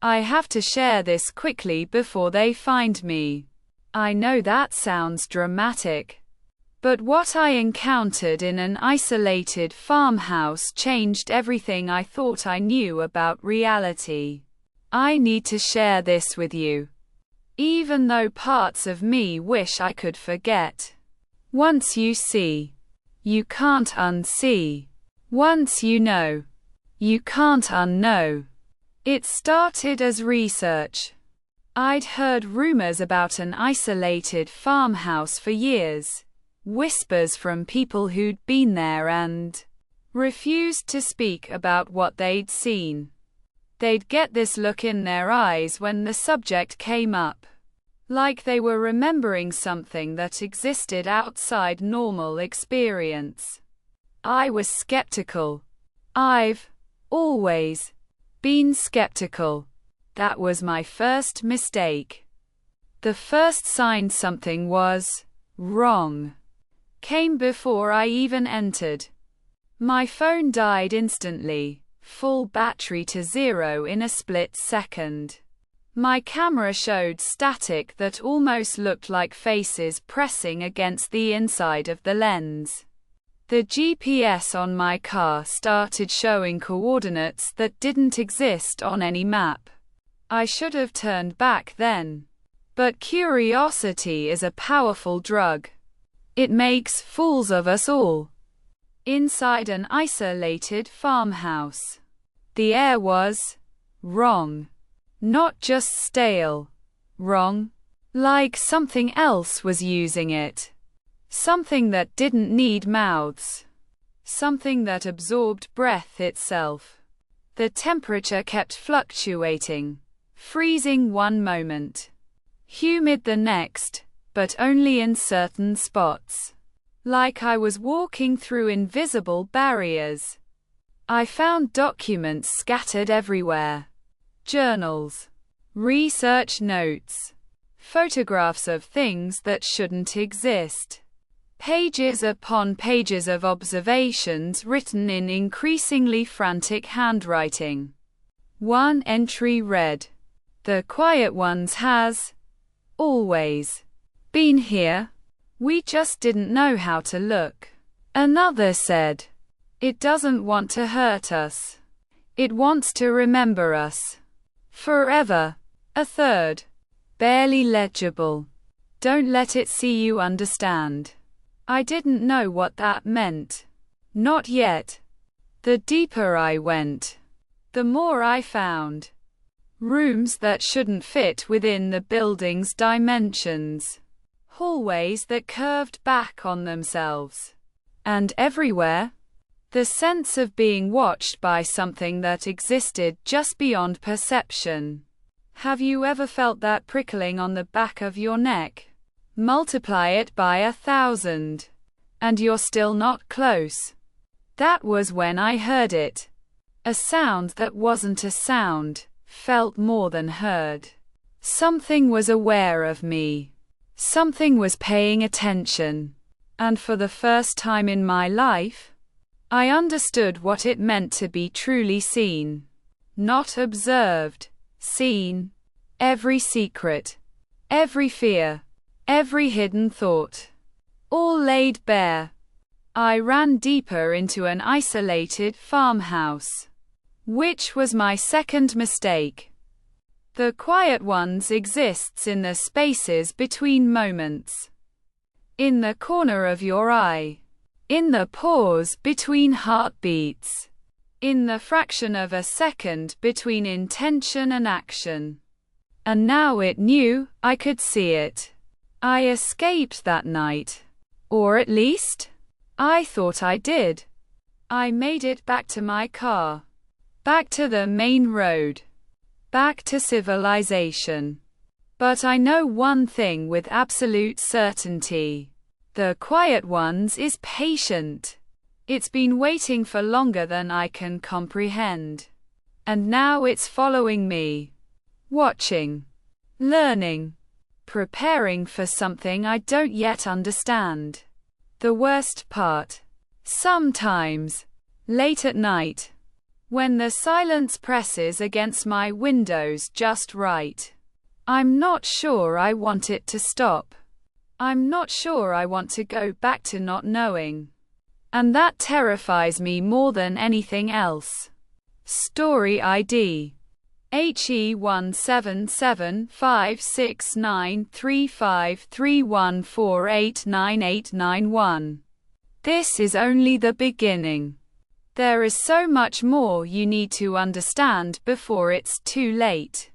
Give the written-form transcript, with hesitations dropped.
I have to share this quickly before they find me. I know that sounds dramatic, but what I encountered in an isolated farmhouse changed everything I thought I knew about reality. I need to share this with you, even though parts of me wish I could forget. Once you see, you can't unsee. Once you know, you can't unknow. It started as research. I'd heard rumors about an isolated farmhouse for years, whispers from people who'd been there and refused to speak about what they'd seen. They'd get this look in their eyes when the subject came up, like they were remembering something that existed outside normal experience. I was skeptical. I've always been skeptical. That was my first mistake. The first sign something was wrong came before I even entered. My phone died instantly, full battery to zero in a split second. My camera showed static that almost looked like faces pressing against the inside of the lens. The GPS on my car started showing coordinates that didn't exist on any map. I should have turned back then. But curiosity is a powerful drug. It makes fools of us all. Inside an isolated farmhouse, the air was wrong. Not just stale. Wrong. Like something else was using it. Something that didn't need mouths. Something that absorbed breath itself. The temperature kept fluctuating. Freezing one moment. Humid the next, but only in certain spots. Like I was walking through invisible barriers. I found documents scattered everywhere. Journals. Research notes. Photographs of things that shouldn't exist. Pages upon pages of observations written in increasingly frantic handwriting. One entry read, "The quiet ones has always been here. We just didn't know how to look." Another said, "It doesn't want to hurt us. It wants to remember us forever." A third, barely legible, "Don't let it see you understand." I didn't know what that meant. Not yet. The deeper I went, the more I found. Rooms that shouldn't fit within the building's dimensions. Hallways that curved back on themselves. And everywhere, the sense of being watched by something that existed just beyond perception. Have you ever felt that prickling on the back of your neck? Multiply it by 1,000. And you're still not close. That was when I heard it. A sound that wasn't a sound, felt more than heard. Something was aware of me. Something was paying attention. And for the first time in my life, I understood what it meant to be truly seen. Not observed, seen. Every secret, every fear, every hidden thought, all laid bare. I ran deeper into an isolated farmhouse, which was my second mistake. The quiet ones exists in the spaces between moments. In the corner of your eye. In the pause between heartbeats. In the fraction of a second between intention and action. And now it knew, I could see it. I escaped that night. Or at least, I thought I did. I made it back to my car. Back to the main road. Back to civilization. But I know one thing with absolute certainty. The quiet ones is patient. It's been waiting for longer than I can comprehend. And now it's following me. Watching. Learning. Preparing for something I don't yet understand. The worst part. Sometimes, late at night, When the silence presses against my windows just right. I'm not sure I want it to stop. I'm not sure I want to go back to not knowing. And that terrifies me more than anything else. Story ID HE17756935314898891. This is only the beginning. There is so much more you need to understand before it's too late.